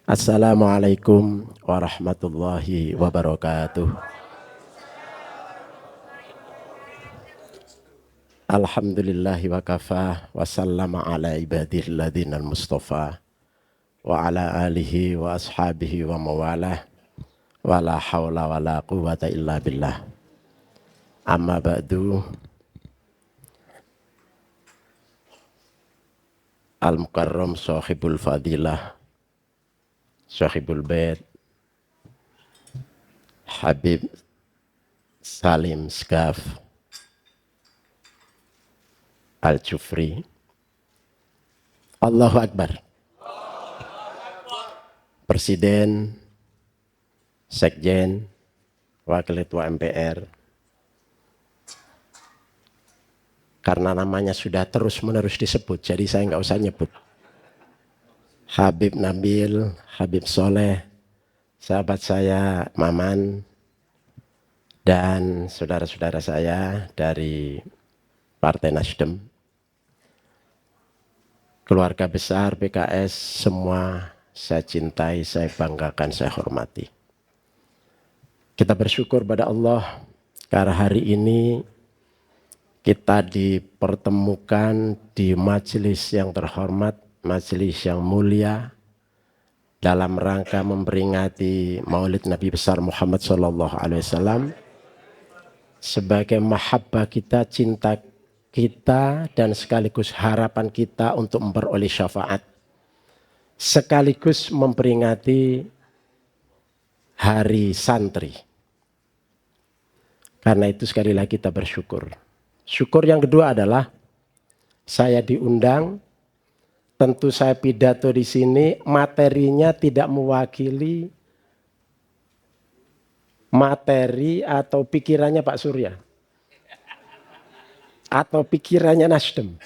Assalamualaikum warahmatullahi wabarakatuh. Alhamdulillahi wa kafa wa sallama ala ibadihi alladhina al-mustafa wa ala alihi wa ashabihi wa mawalah wa la hawla wa la quwwata illa billah. Amma ba'du. Al-Mukarram sahibul fadilah, sahibul bait, Habib Salim Segaf Al-Jufri. Allahu Akbar. Presiden, Sekjen, Wakil Ketua MPR. Karena namanya sudah terus-menerus disebut, jadi saya nggak usah nyebut. Habib Nabil, Habib Soleh, sahabat saya Maman, dan saudara-saudara saya dari Partai Nasdem, keluarga besar PKS, semua saya cintai, saya banggakan, saya hormati. Kita bersyukur pada Allah karena hari ini kita dipertemukan di majelis yang terhormat, majelis yang mulia, dalam rangka memperingati Maulid Nabi besar Muhammad SAW sebagai mahabbah kita, cinta kita, dan sekaligus harapan kita untuk memperoleh syafaat, sekaligus memperingati Hari Santri. Karena itu sekali lagi kita bersyukur. Syukur yang kedua adalah saya diundang. Tentu saya pidato di sini, materinya tidak mewakili materi atau pikirannya Pak Surya atau pikirannya Nasdem.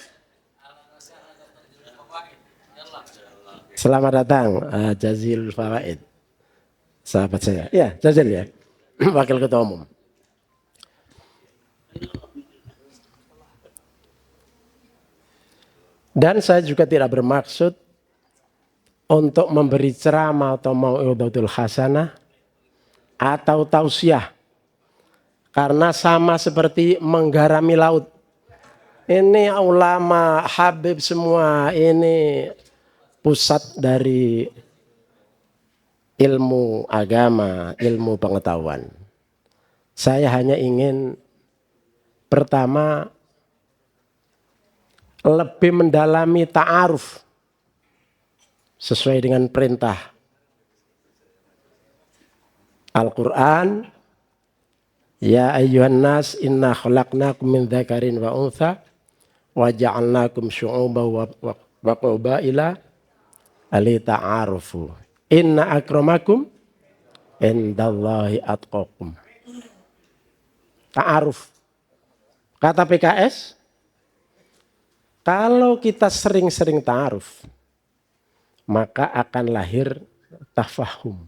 Selamat datang Jazil Fawaid, sahabat saya. Ya, Jazil ya, Wakil Ketua Umum. Dan saya juga tidak bermaksud untuk memberi ceramah atau mau'izatul hasanah atau tausiah, karena sama seperti menggarami laut. Ini ulama, habib semua, ini pusat dari ilmu agama, ilmu pengetahuan. Saya hanya ingin pertama lebih mendalami ta'aruf sesuai dengan perintah Al-Quran. Ya ayyuhan nas inna khalaqnakum min dzakarin wa untha wa ja'alnakum syu'uban wa qabaila lita'arufu. Inna akramakum indallahi atqakum. Ta'aruf. Kata PKS, kalau kita sering-sering ta'aruf, maka akan lahir tafahum.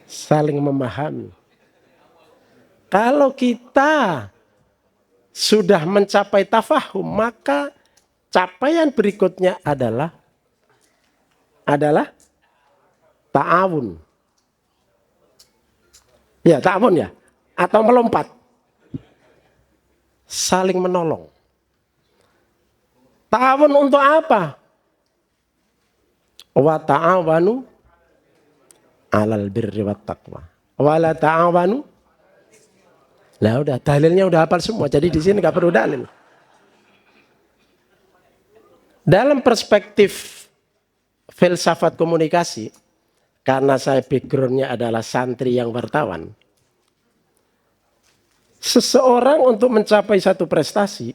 Saling memahami. Kalau kita sudah mencapai tafahum, maka capaian berikutnya adalah ta'awun. Ya, ta'awun ya, atau melompat. Saling menolong. Ta'awun untuk apa? Wa ta'awanu 'alal birri wat taqwa. Wa la ta'awanu. Lah udah, dalilnya udah hafal semua. Jadi di sini enggak perlu dalil. Dalam perspektif filsafat komunikasi, karena saya backgroundnya adalah santri yang wartawan, seseorang untuk mencapai satu prestasi,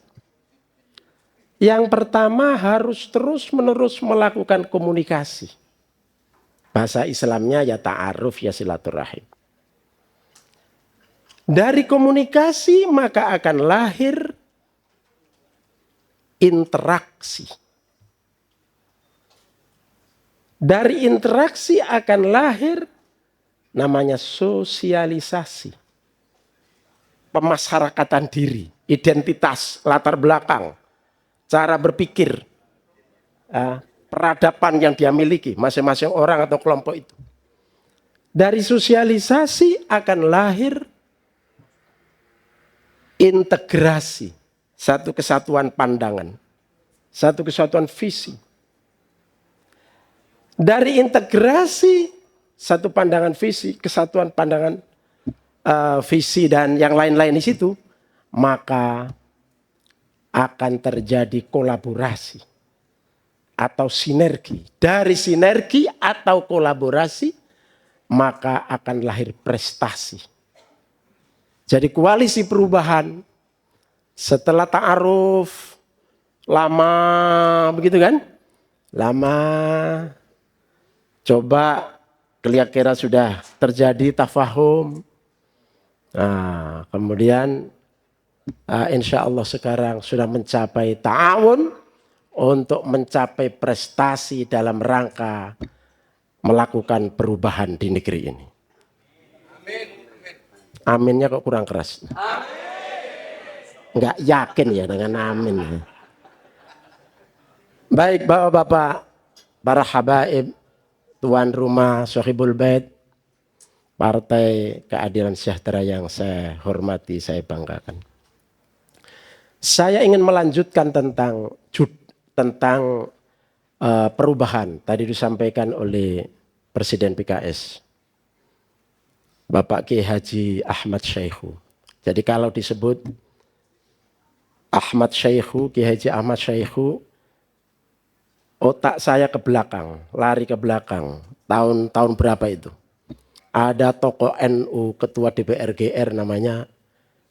yang pertama harus terus-menerus melakukan komunikasi. Bahasa Islamnya ya ta'aruf, ya silaturahim. Dari komunikasi maka akan lahir interaksi. Dari interaksi akan lahir namanya sosialisasi. Pemasyarakatan diri, identitas, latar belakang, cara berpikir. peradaban yang dia miliki, masing-masing orang atau kelompok itu. Dari sosialisasi akan lahir integrasi, satu kesatuan pandangan, satu kesatuan visi. Dari integrasi, satu pandangan visi, kesatuan pandangan visi dan yang lain-lain di situ, maka akan terjadi kolaborasi atau sinergi. Dari sinergi atau kolaborasi, maka akan lahir prestasi. Jadi koalisi perubahan setelah ta'aruf lama begitu kan? Lama coba kira-kira sudah terjadi tafahum. Nah, kemudian insya Allah sekarang sudah mencapai ta'awun untuk mencapai prestasi dalam rangka melakukan perubahan di negeri ini. Aminnya kok kurang keras. Enggak yakin ya dengan amin. Baik bapak-bapak, para habaib, tuan rumah Sohibul Bait, Partai Keadilan Sejahtera yang saya hormati, saya banggakan. Saya ingin melanjutkan tentang perubahan. Tadi disampaikan oleh Presiden PKS, Bapak Kiai Haji Ahmad Syaikhu. Jadi kalau disebut Ahmad Syaikhu, Kiai Haji Ahmad Syaikhu, otak saya ke belakang, lari ke belakang. Tahun berapa itu? Ada tokoh NU, ketua DPR GR namanya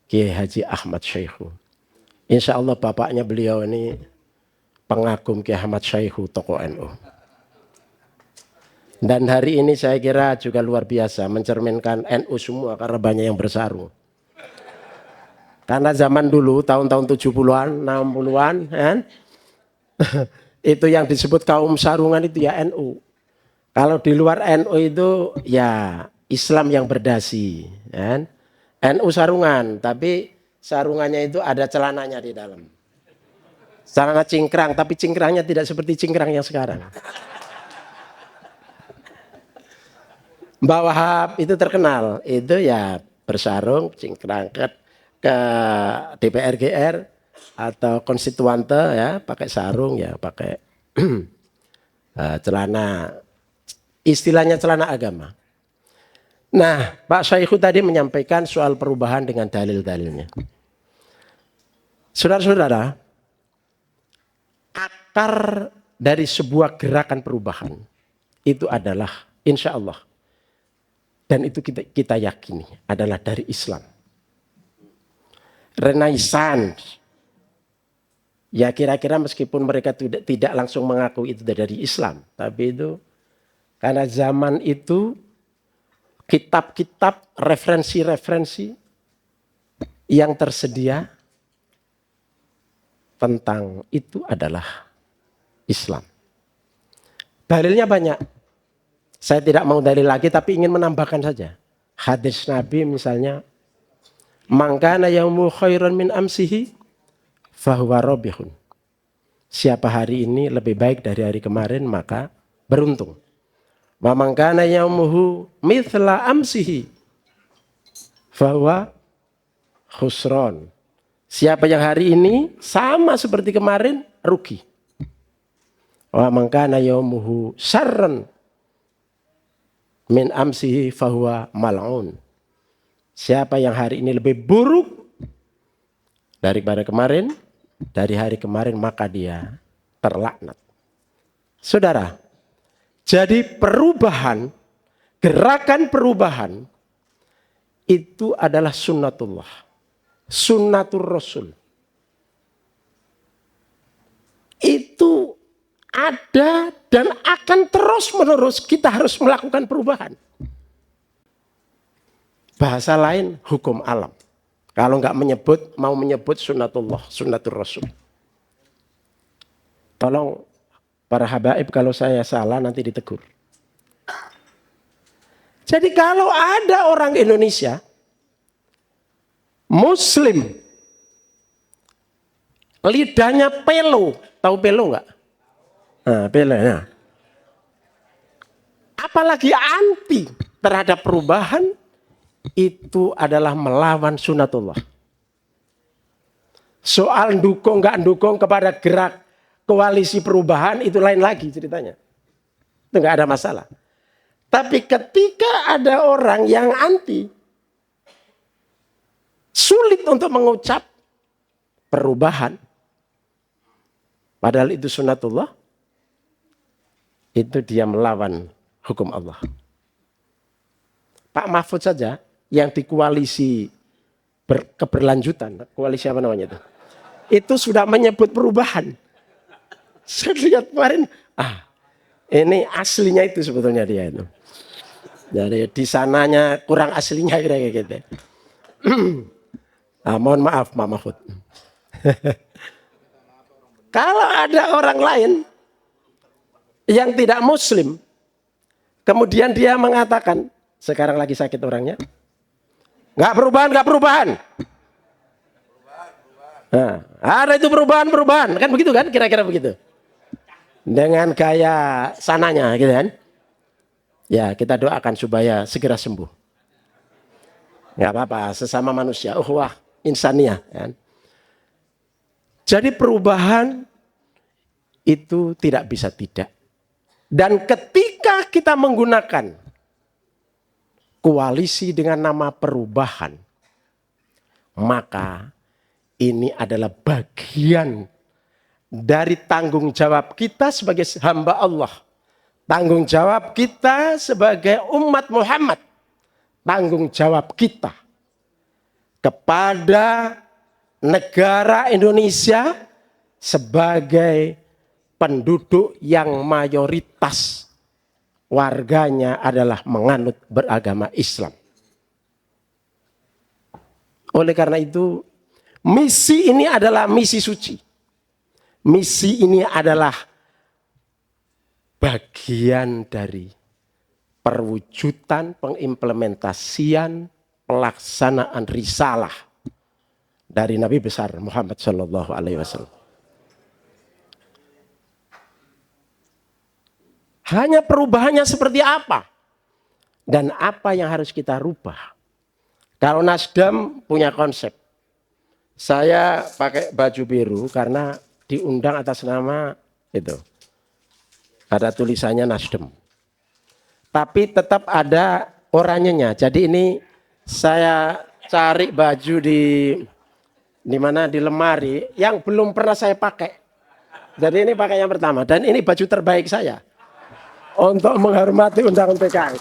Kiai Haji Ahmad Syaikhu. Insya Allah bapaknya beliau ini pengagum Kiai Ahmad Syaikhu, tokoh NU. Dan hari ini saya kira juga luar biasa, mencerminkan NU semua karena banyak yang bersarung. Karena zaman dulu tahun-tahun 70-an, 60-an kan? Itu yang disebut kaum sarungan itu ya NU. Kalau di luar NU itu ya Islam yang berdasi, kan? NU sarungan, tapi sarungannya itu ada celananya di dalam. Celana cingkrang, tapi cingkrangnya tidak seperti cingkrang yang sekarang. Mbak Wahab itu terkenal, itu ya bersarung cingkrang ke DPR GR atau konstituante ya pakai sarung ya pakai celana, istilahnya celana agama. Nah, Pak Syaikhu tadi menyampaikan soal perubahan dengan dalil-dalilnya. Saudara-saudara, akar dari sebuah gerakan perubahan itu adalah insya Allah, dan itu kita yakini adalah dari Islam. Renaissance, ya kira-kira meskipun mereka tidak langsung mengaku itu dari Islam, tapi itu karena zaman itu kitab-kitab, referensi-referensi yang tersedia tentang itu adalah Islam. Dalilnya banyak. Saya tidak mau dalil lagi tapi ingin menambahkan saja. Hadis Nabi misalnya, "Man kana yaumu khairan min amsihi fahuwa rabihun." Siapa hari ini lebih baik dari hari kemarin maka beruntung. Wa man kana yaumuhu mithla amsihi fahuwa khusran. Siapa yang hari ini sama seperti kemarin rugi. Wa man kana yaumuhu syarran min amsihi fahuwa mal'un. Siapa yang hari ini lebih buruk daripada kemarin, dari hari kemarin maka dia terlaknat. Saudara, jadi perubahan, gerakan perubahan itu adalah sunnatullah, sunnatur Rasul. Itu ada dan akan terus-menerus kita harus melakukan perubahan. Bahasa lain hukum alam. Kalau nggak mau menyebut sunnatullah, sunnatur Rasul. Tolong para habaib kalau saya salah nanti ditegur. Jadi kalau ada orang Indonesia Muslim, lidahnya pelo, tahu pelo nggak? Nah, pilih. Nah. Apalagi anti terhadap perubahan itu adalah melawan sunatullah. Soal dukung nggak dukung kepada gerak koalisi perubahan itu lain lagi ceritanya. Itu nggak ada masalah. Tapi ketika ada orang yang anti, sulit untuk mengucap perubahan, padahal itu sunatullah, itu dia melawan hukum Allah. Pak Mahfud saja yang di koalisi keberlanjutan, koalisi apa namanya itu? Itu sudah menyebut perubahan. Saya lihat kemarin, ini aslinya itu sebetulnya dia itu. Jadi di sananya kurang aslinya kayak gitu. Mohon maaf Pak Mahfud. Kalau ada orang lain yang tidak muslim, kemudian dia mengatakan, sekarang lagi sakit orangnya, nggak perubahan. Nah, ada itu perubahan, kan begitu kan, kira-kira begitu. Dengan gaya sananya, gitu kan. Ya, kita doakan supaya segera sembuh. Nggak apa-apa, sesama manusia, wah, insaniah. Kan? Jadi perubahan itu tidak bisa tidak. Dan ketika kita menggunakan koalisi dengan nama perubahan, maka ini adalah bagian dari tanggung jawab kita sebagai hamba Allah. Tanggung jawab kita sebagai umat Muhammad. Tanggung jawab kita kepada negara Indonesia sebagai penduduk yang mayoritas warganya adalah menganut beragama Islam. Oleh karena itu, misi ini adalah misi suci. Misi ini adalah bagian dari perwujudan, pengimplementasian, pelaksanaan risalah dari Nabi besar Muhammad Shallallahu Alaihi Wasallam. Hanya perubahannya seperti apa dan apa yang harus kita rubah. Kalau Nasdem punya konsep, saya pakai baju biru karena diundang atas nama itu. Ada tulisannya Nasdem. Tapi tetap ada oranyenya. Jadi ini saya cari baju di mana di lemari yang belum pernah saya pakai. Jadi ini pakai yang pertama dan ini baju terbaik saya untuk menghormati undangan PKI.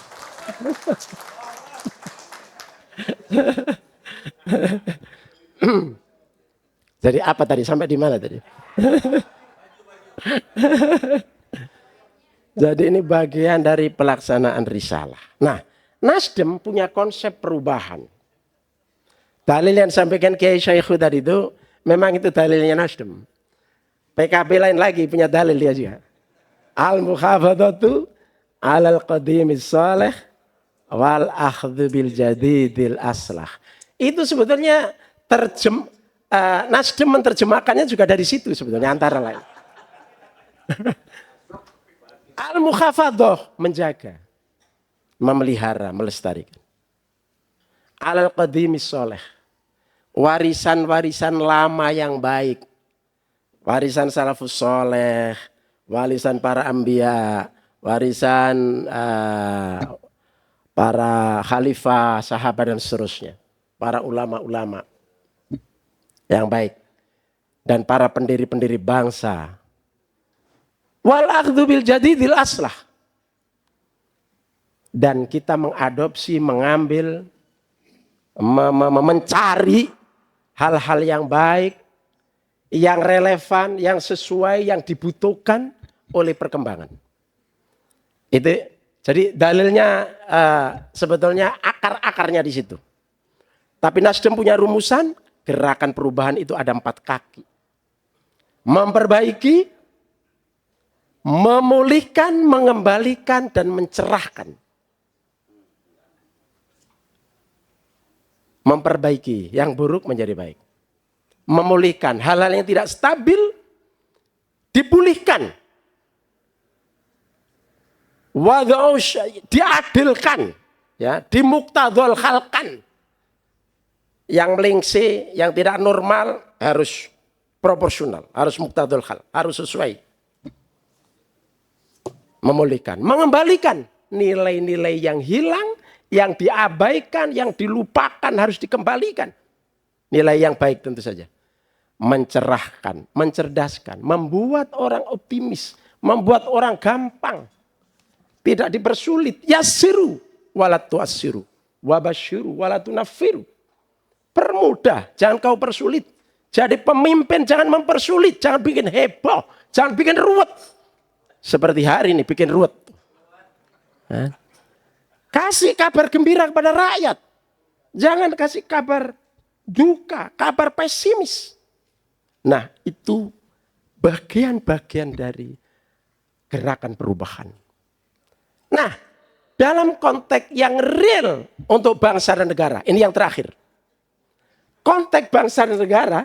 Jadi apa tadi? Sampai di mana tadi? Jadi ini bagian dari pelaksanaan risalah. Nah, Nasdem punya konsep perubahan. Dalil yang disampaikan Kiai Syaikhu tadi itu memang itu dalilnya Nasdem. PKB lain lagi punya dalil dia juga. Al-mukhafadatu alal qadimis salih wal akhdhu bil jadidil aslah. Itu sebetulnya Nasdem menerjemahkannya juga dari situ sebetulnya antara lain. Al-mukhafadah menjaga, memelihara, melestarikan. Alal qadimis salih, warisan-warisan lama yang baik. Warisan salafus saleh, warisan para anbiya, warisan para khalifah, sahabat dan seterusnya. Para ulama-ulama yang baik. Dan para pendiri-pendiri bangsa. Wal akhdhu bil jadidil aslah. Dan kita mengadopsi, mengambil, mencari hal-hal yang baik, yang relevan, yang sesuai, yang dibutuhkan oleh perkembangan. Itu jadi dalilnya sebetulnya akar-akarnya di situ. Tapi Nasdem punya rumusan, gerakan perubahan itu ada 4 kaki. Memperbaiki, memulihkan, mengembalikan, dan mencerahkan. Memperbaiki, yang buruk menjadi baik. Memulihkan, hal-hal yang tidak stabil, dipulihkan. diadilkan, ya, dimuktadul khalqan. Yang melingsi, yang tidak normal harus proporsional, harus muktadul khalq, harus sesuai. Memulihkan, mengembalikan nilai-nilai yang hilang, yang diabaikan, yang dilupakan harus dikembalikan. Nilai yang baik tentu saja. Mencerahkan, mencerdaskan, membuat orang optimis, membuat orang gampang. Tidak dipersulit. Yassiru walatu assiru, wabashiru walatu nafiru. Permudah, jangan kau persulit. Jadi pemimpin jangan mempersulit, jangan bikin heboh, jangan bikin ruwet. Seperti hari ini bikin ruwet. Kasih kabar gembira kepada rakyat. Jangan kasih kabar duka, kabar pesimis. Nah, itu bagian-bagian dari gerakan perubahan. Nah, dalam konteks yang real untuk bangsa dan negara, ini yang terakhir. Konteks bangsa dan negara,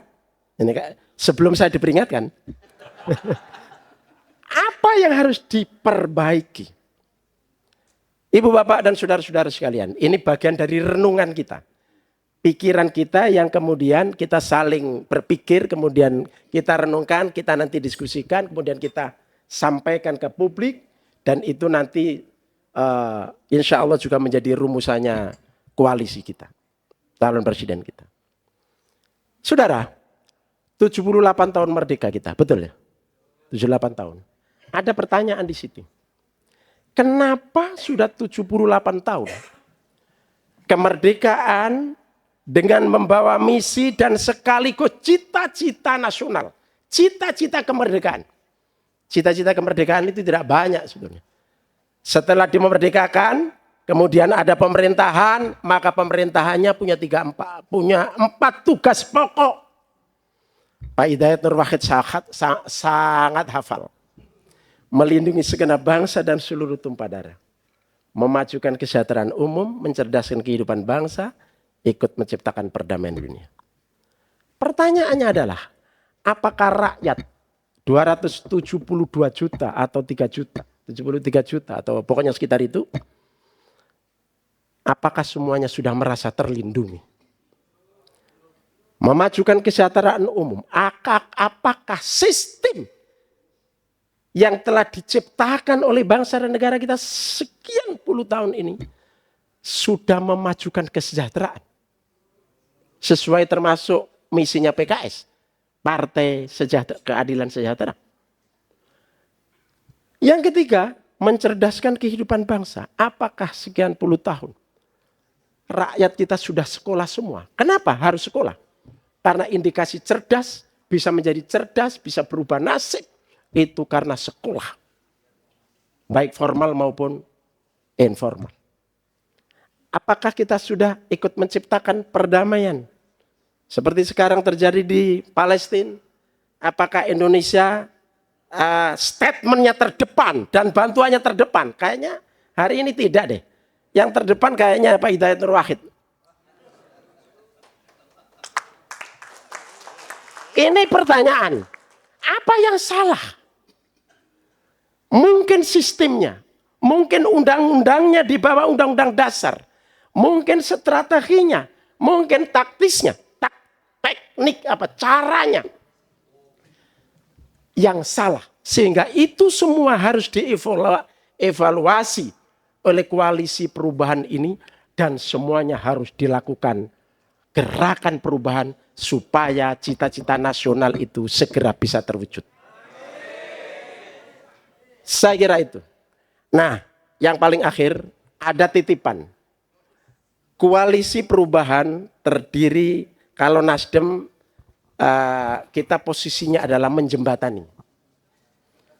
ini sebelum saya diperingatkan, apa yang harus diperbaiki? Ibu bapak dan saudara-saudara sekalian, ini bagian dari renungan kita. Pikiran kita yang kemudian kita saling berpikir, kemudian kita renungkan, kita nanti diskusikan, kemudian kita sampaikan ke publik, dan itu nanti insya Allah juga menjadi rumusannya koalisi kita, calon presiden kita. Saudara, 78 tahun merdeka kita, betul ya? 78 tahun. Ada pertanyaan di situ. Kenapa sudah 78 tahun kemerdekaan dengan membawa misi dan sekaligus cita-cita nasional, cita-cita kemerdekaan. Cita-cita kemerdekaan itu tidak banyak sebetulnya. Setelah dimerdekakan, kemudian ada pemerintahan, maka pemerintahannya punya empat tugas pokok. Pak Hidayat Nur Wahid sangat hafal. Melindungi segenap bangsa dan seluruh tumpah darah. Memajukan kesejahteraan umum, mencerdaskan kehidupan bangsa, ikut menciptakan perdamaian dunia. Pertanyaannya adalah, apakah rakyat 272 juta atau 3 juta, 73 juta atau pokoknya sekitar itu, apakah semuanya sudah merasa terlindungi? Memajukan kesejahteraan umum, apakah sistem yang telah diciptakan oleh bangsa dan negara kita sekian puluh tahun ini sudah memajukan kesejahteraan? Sesuai termasuk misinya PKS, Partai Keadilan Sejahtera. Yang ketiga, mencerdaskan kehidupan bangsa. Apakah sekian puluh tahun rakyat kita sudah sekolah semua? Kenapa harus sekolah? Karena indikasi cerdas, bisa menjadi cerdas, bisa berubah nasib. Itu karena sekolah. Baik formal maupun informal. Apakah kita sudah ikut menciptakan perdamaian? Seperti sekarang terjadi di Palestina. Apakah Indonesia statementnya terdepan dan bantuannya terdepan? Kayaknya hari ini tidak deh. Yang terdepan kayaknya Pak Hidayat Nur Wahid. Ini pertanyaan, apa yang salah? Mungkin sistemnya, mungkin undang-undangnya di bawah undang-undang dasar, mungkin strateginya, mungkin taktisnya, teknik caranya yang salah. Sehingga itu semua harus dievaluasi oleh koalisi perubahan ini dan semuanya harus dilakukan gerakan perubahan supaya cita-cita nasional itu segera bisa terwujud. Saya kira itu. Nah, yang paling akhir ada titipan. Koalisi perubahan terdiri, kalau Nasdem kita posisinya adalah menjembatani.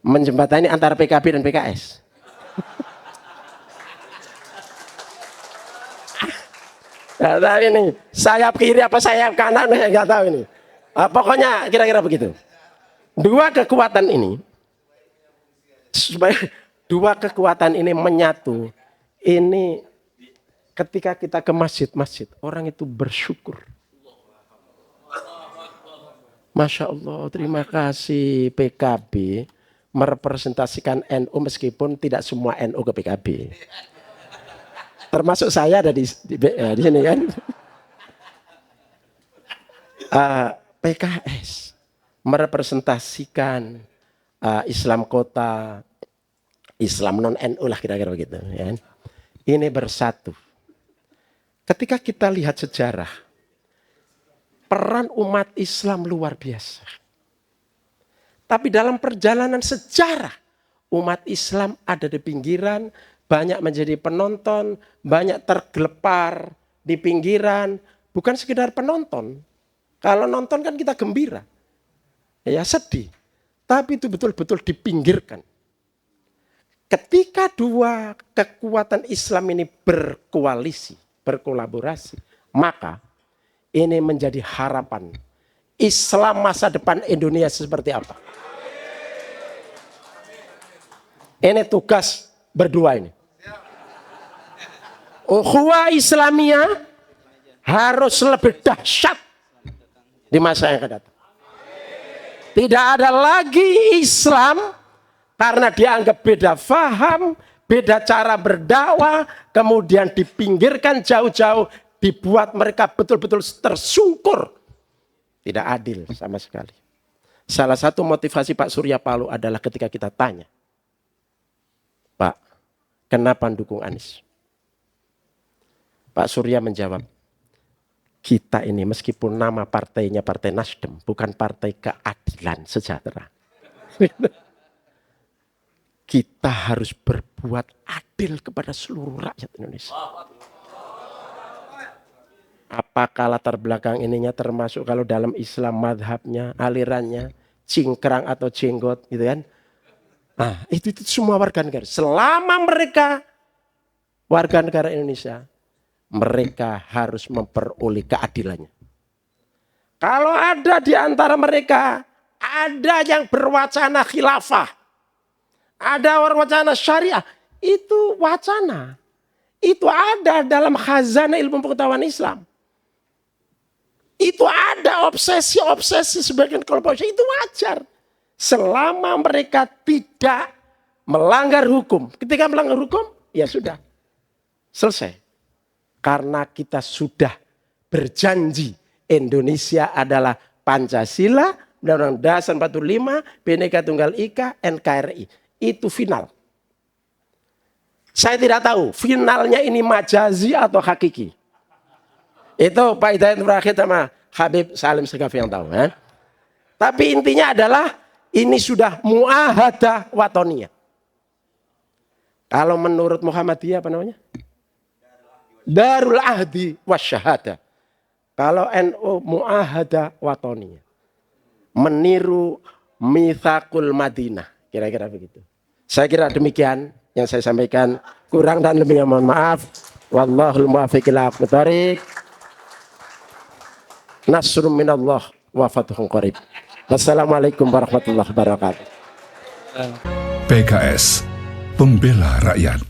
Menjembatani antara PKB dan PKS. Gak tahu ini, sayap kiri apa sayap kanan, gak tahu ini. Pokoknya kira-kira begitu. Dua kekuatan ini, supaya dua kekuatan ini menyatu, ini ketika kita ke masjid-masjid, orang itu bersyukur. Masya Allah, terima kasih PKB merepresentasikan NU meskipun tidak semua NU ke PKB. Termasuk saya ada di sini kan. PKS merepresentasikan Islam kota, Islam non NU lah kira-kira begitu. Ya. Ini bersatu. Ketika kita lihat sejarah, peran umat Islam luar biasa. Tapi dalam perjalanan sejarah, umat Islam ada di pinggiran, banyak menjadi penonton, banyak tergelepar di pinggiran, bukan sekedar penonton. Kalau nonton kan kita gembira, ya sedih. Tapi itu betul-betul dipinggirkan. Ketika dua kekuatan Islam ini berkoalisi, berkolaborasi, maka ini menjadi harapan. Islam masa depan Indonesia seperti apa? Ini tugas berdua ini. Ukhuwah Islamiyah harus lebih dahsyat di masa yang akan datang. Tidak ada lagi Islam karena dianggap beda faham, beda cara berdakwah, kemudian dipinggirkan jauh-jauh, dibuat mereka betul-betul tersungkur. Tidak adil sama sekali. Salah satu motivasi Pak Surya Paloh adalah ketika kita tanya, Pak, kenapa dukung Anies? Pak Surya menjawab, kita ini meskipun nama partainya Partai Nasdem, bukan Partai Keadilan Sejahtera. Kita harus berbuat adil kepada seluruh rakyat Indonesia. Apakah latar belakang ininya termasuk kalau dalam Islam madhabnya, alirannya, cingkrang atau jenggot gitu kan. Nah itu semua warga negara. Selama mereka warga negara Indonesia, mereka harus memperoleh keadilannya. Kalau ada di antara mereka, ada yang berwacana khilafah, ada wacana syariah, itu wacana. Itu ada dalam khazanah ilmu pengetahuan Islam. Itu ada obsesi-obsesi sebagian kelompok, itu wajar. Selama mereka tidak melanggar hukum. Ketika melanggar hukum, ya sudah. Selesai. Karena kita sudah berjanji Indonesia adalah Pancasila, Undang-Undang Dasar 45, Bhinneka Tunggal Ika, NKRI. Itu final. Saya tidak tahu finalnya ini majazi atau hakiki. Itu Pak Hidayat Nurwahid sama Habib Salim Segaf yang tahu. Tapi intinya adalah ini sudah muahadah watoniyah. Kalau menurut Muhammadiyah apa namanya? Darul Ahdi Wasyahada. Kalau NU muahadah watoniyah. Meniru Mitsaqul Madinah. Kira-kira begitu. Saya kira demikian yang saya sampaikan. Kurang dan lebihnya mohon maaf. Wallahul muwaffiq ila aqwamit thoriq. Nasrun minallah wa fathun qarib. Wassalamualaikum warahmatullahi wabarakatuh. PKS, pembela rakyat.